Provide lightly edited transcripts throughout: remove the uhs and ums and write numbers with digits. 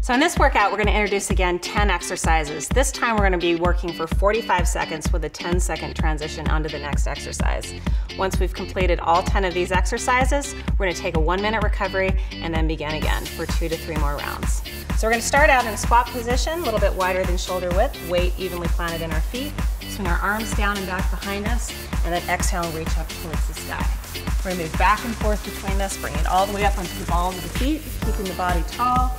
So in this workout, we're going to introduce again 10 exercises. This time we're going to be working for 45 seconds with a 10-second transition onto the next exercise. Once we've completed all 10 of these exercises, we're going to take a 1-minute recovery and then begin again for 2 to 3 more rounds. So we're going to start out in a squat position, a little bit wider than shoulder width, weight evenly planted in our feet. Swing our arms down and back behind us, and then exhale and reach up towards the sky. We're going to move back and forth between this, bring it all the way up onto the balls of the feet, keeping the body tall.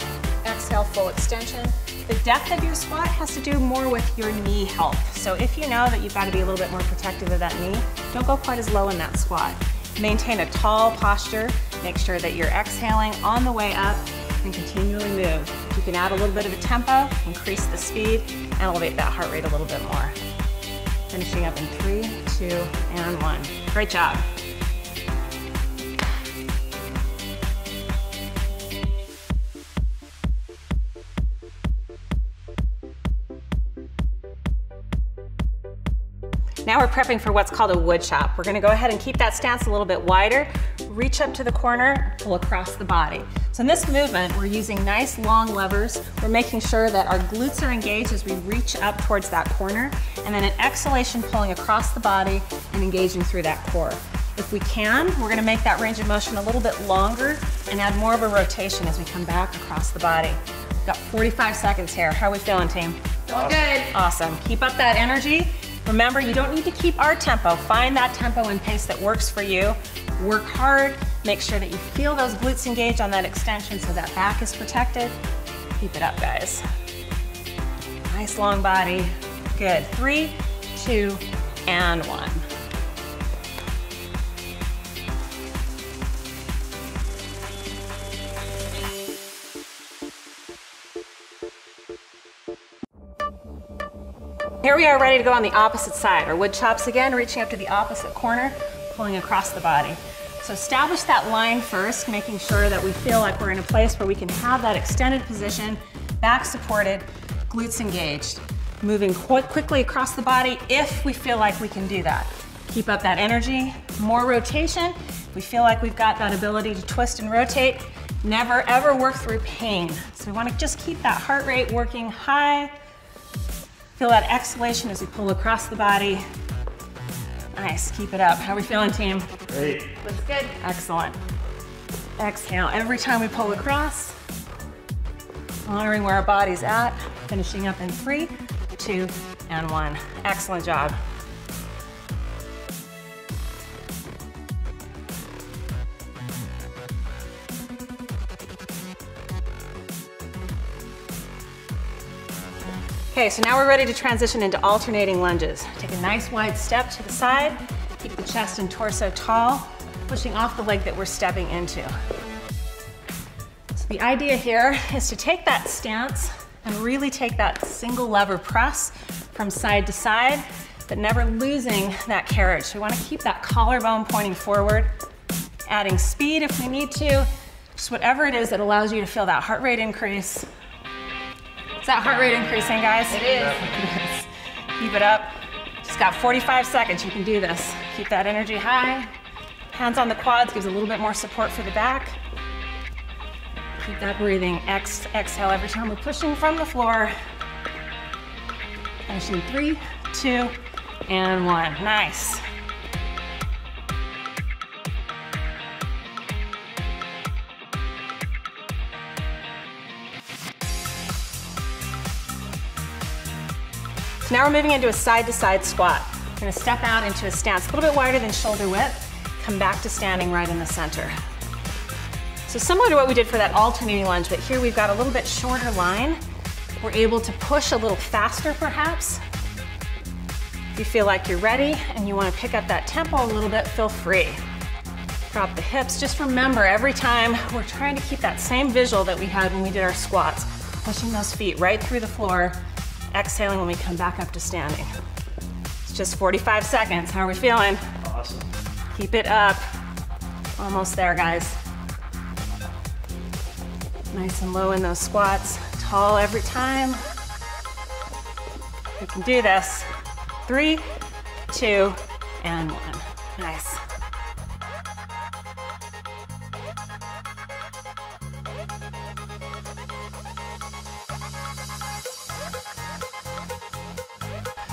Exhale, full extension. The depth of your squat has to do more with your knee health. So if you know that you've got to be a little bit more protective of that knee, don't go quite as low in that squat. Maintain a tall posture. Make sure that you're exhaling on the way up and continually move. You can add a little bit of a tempo, increase the speed, and elevate that heart rate a little bit more. Finishing up in 3, 2, and 1. Great job. Now we're prepping for what's called a wood chop. We're gonna go ahead and keep that stance a little bit wider, reach up to the corner, pull across the body. So in this movement, we're using nice long levers. We're making sure that our glutes are engaged as we reach up towards that corner, and then an exhalation pulling across the body and engaging through that core. If we can, we're gonna make that range of motion a little bit longer and add more of a rotation as we come back across the body. We've got 45 seconds here. How are we feeling, team? Feeling good. Awesome. Keep up that energy. Remember, you don't need to keep our tempo. Find that tempo and pace that works for you. Work hard. Make sure that you feel those glutes engaged on that extension so that back is protected. Keep it up, guys. Nice long body. Good. 3, 2, and 1. Here we are ready to go on the opposite side. Our wood chops again, reaching up to the opposite corner, pulling across the body. So establish that line first, making sure that we feel like we're in a place where we can have that extended position, back supported, glutes engaged. Moving quickly across the body if we feel like we can do that. Keep up that energy, more rotation. We feel like we've got that ability to twist and rotate. Never ever work through pain. So we want to just keep that heart rate working high. Feel that exhalation as we pull across the body. Nice, keep it up. How are we feeling, team? Great. Looks good. Excellent. Exhale every time we pull across. Honoring where our body's at. Finishing up in 3, 2, and 1. Excellent job. Okay, so now we're ready to transition into alternating lunges. Take a nice wide step to the side, keep the chest and torso tall, pushing off the leg that we're stepping into. So the idea here is to take that stance and really take that single lever press from side to side, but never losing that carriage. So we want to keep that collarbone pointing forward, adding speed if we need to, just whatever it is that allows you to feel that heart rate increase. Is that heart rate increasing, guys? It is. Yes. Keep it up. Just got 45 seconds. You can do this. Keep that energy high. Hands on the quads gives a little bit more support for the back. Keep that breathing. Exhale every time we're pushing from the floor. Finishing 3, 2, and 1. Nice. Now we're moving into a side-to-side squat. We're gonna step out into a stance a little bit wider than shoulder width, come back to standing right in the center. So similar to what we did for that alternating lunge, but here we've got a little bit shorter line. We're able to push a little faster perhaps. If you feel like you're ready and you wanna pick up that tempo a little bit, feel free. Drop the hips. Just remember, every time we're trying to keep that same visual that we had when we did our squats, pushing those feet right through the floor, exhaling when we come back up to standing. It's just 45 seconds. How are we feeling? Awesome. Keep it up. Almost there, guys. Nice and low in those squats. Tall every time. We can do this. 3, 2, and 1. Nice.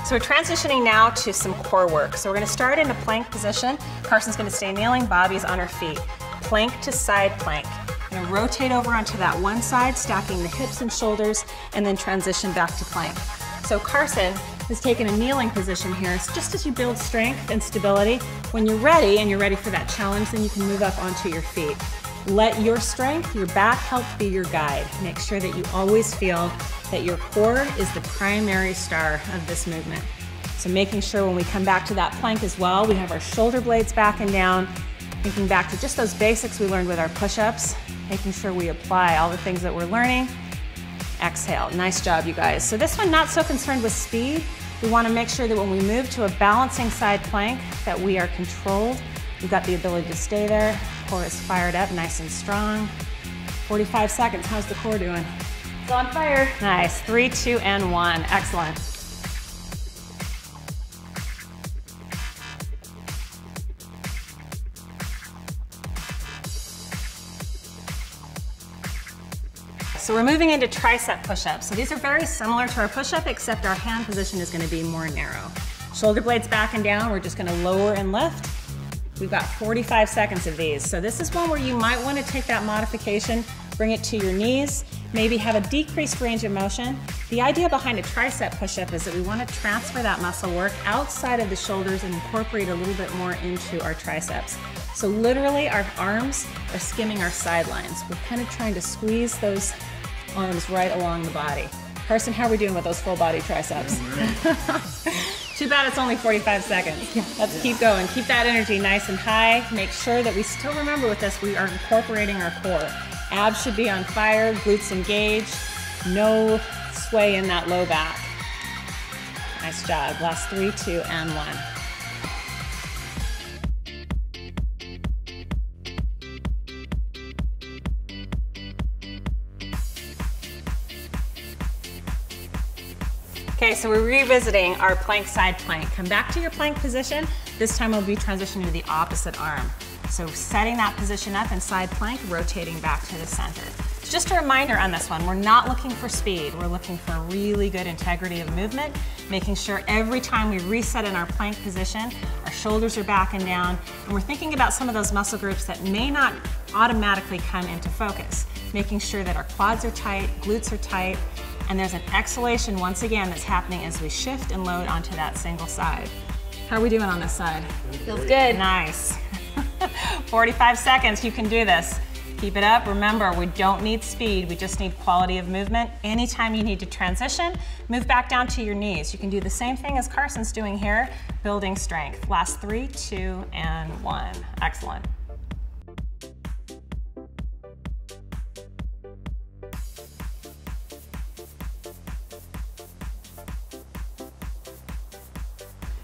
So we're transitioning now to some core work. So we're gonna start in a plank position. Carson's gonna stay kneeling, Bobby's on her feet. Plank to side plank. We're gonna rotate over onto that one side, stacking the hips and shoulders, and then transition back to plank. So Carson is taking a kneeling position here. It's just as you build strength and stability. When you're ready, and you're ready for that challenge, then you can move up onto your feet. Let your strength, your back help be your guide. Make sure that you always feel that your core is the primary star of this movement. So making sure when we come back to that plank as well, we have our shoulder blades back and down, thinking back to just those basics we learned with our push-ups, making sure we apply all the things that we're learning. Exhale, nice job you guys. So this one, not so concerned with speed. We wanna make sure that when we move to a balancing side plank, that we are controlled. We've got the ability to stay there. Core is fired up, nice and strong. 45 seconds, how's the core doing? It's on fire. Nice, 3, 2, and 1, excellent. So we're moving into tricep push-ups. So these are very similar to our push-up, except our hand position is gonna be more narrow. Shoulder blades back and down, we're just gonna lower and lift. We've got 45 seconds of these. So this is one where you might want to take that modification, bring it to your knees, maybe have a decreased range of motion. The idea behind a tricep push-up is that we want to transfer that muscle work outside of the shoulders and incorporate a little bit more into our triceps. So literally our arms are skimming our sidelines. We're kind of trying to squeeze those arms right along the body. Carson, how are we doing with those full body triceps? Too bad it's only 45 seconds. Let's keep going. Keep that energy nice and high. Make sure that we still remember with this, we are incorporating our core. Abs should be on fire, glutes engaged, no sway in that low back. Nice job. Last 3, 2, and 1. Okay, so we're revisiting our plank side plank. Come back to your plank position. This time we'll be transitioning to the opposite arm. So setting that position up in side plank, rotating back to the center. Just a reminder on this one, we're not looking for speed. We're looking for really good integrity of movement, making sure every time we reset in our plank position, our shoulders are back and down, and we're thinking about some of those muscle groups that may not automatically come into focus. Making sure that our quads are tight, glutes are tight, and there's an exhalation once again that's happening as we shift and load onto that single side. How are we doing on this side? Feels good. Nice. 45 seconds, you can do this. Keep it up. Remember, we don't need speed, we just need quality of movement. Anytime you need to transition, move back down to your knees. You can do the same thing as Carson's doing here, building strength. Last 3, 2, and 1. Excellent.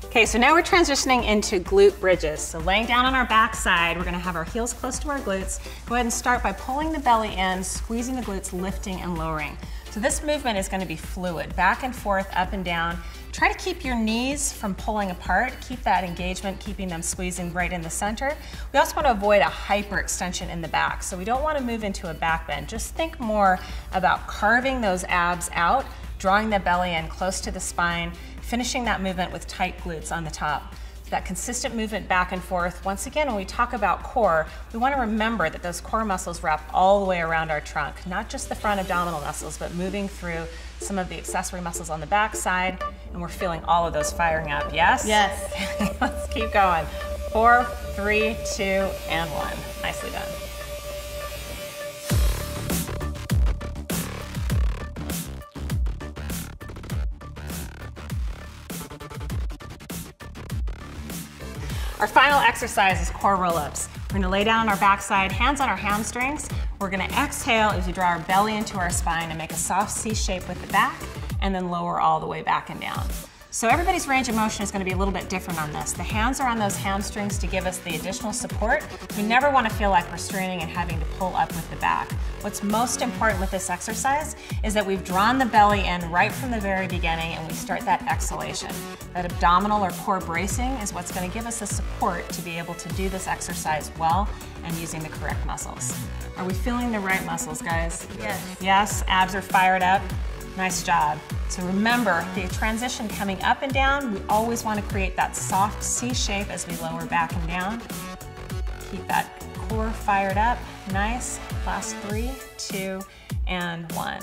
Okay, so now we're transitioning into glute bridges. So laying down on our back side, we're gonna have our heels close to our glutes. Go ahead and start by pulling the belly in, squeezing the glutes, lifting and lowering. So this movement is gonna be fluid, back and forth, up and down. Try to keep your knees from pulling apart. Keep that engagement, keeping them squeezing right in the center. We also wanna avoid a hyperextension in the back. So we don't wanna move into a back bend. Just think more about carving those abs out, drawing the belly in close to the spine, finishing that movement with tight glutes on the top. So that consistent movement back and forth. Once again, when we talk about core, we want to remember that those core muscles wrap all the way around our trunk, not just the front abdominal muscles, but moving through some of the accessory muscles on the back side, and we're feeling all of those firing up, yes? Yes. Let's keep going. 4, 3, 2, and 1. Nicely done. Our final exercise is core roll-ups. We're gonna lay down on our backside, hands on our hamstrings. We're gonna exhale as we draw our belly into our spine and make a soft C shape with the back, and then lower all the way back and down. So everybody's range of motion is going to be a little bit different on this. The hands are on those hamstrings to give us the additional support. We never want to feel like we're straining and having to pull up with the back. What's most important with this exercise is that we've drawn the belly in right from the very beginning and we start that exhalation. That abdominal or core bracing is what's going to give us the support to be able to do this exercise well and using the correct muscles. Are we feeling the right muscles, guys? Yes. Yes, abs are fired up. Nice job. So remember, the transition coming up and down, we always want to create that soft C shape as we lower back and down. Keep that core fired up. Nice. Last 3, 2, and 1.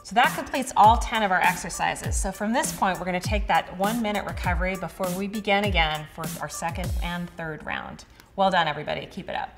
So that completes all 10 of our exercises. So from this point, we're going to take that 1-minute recovery before we begin again for our second and third round. Well done, everybody. Keep it up.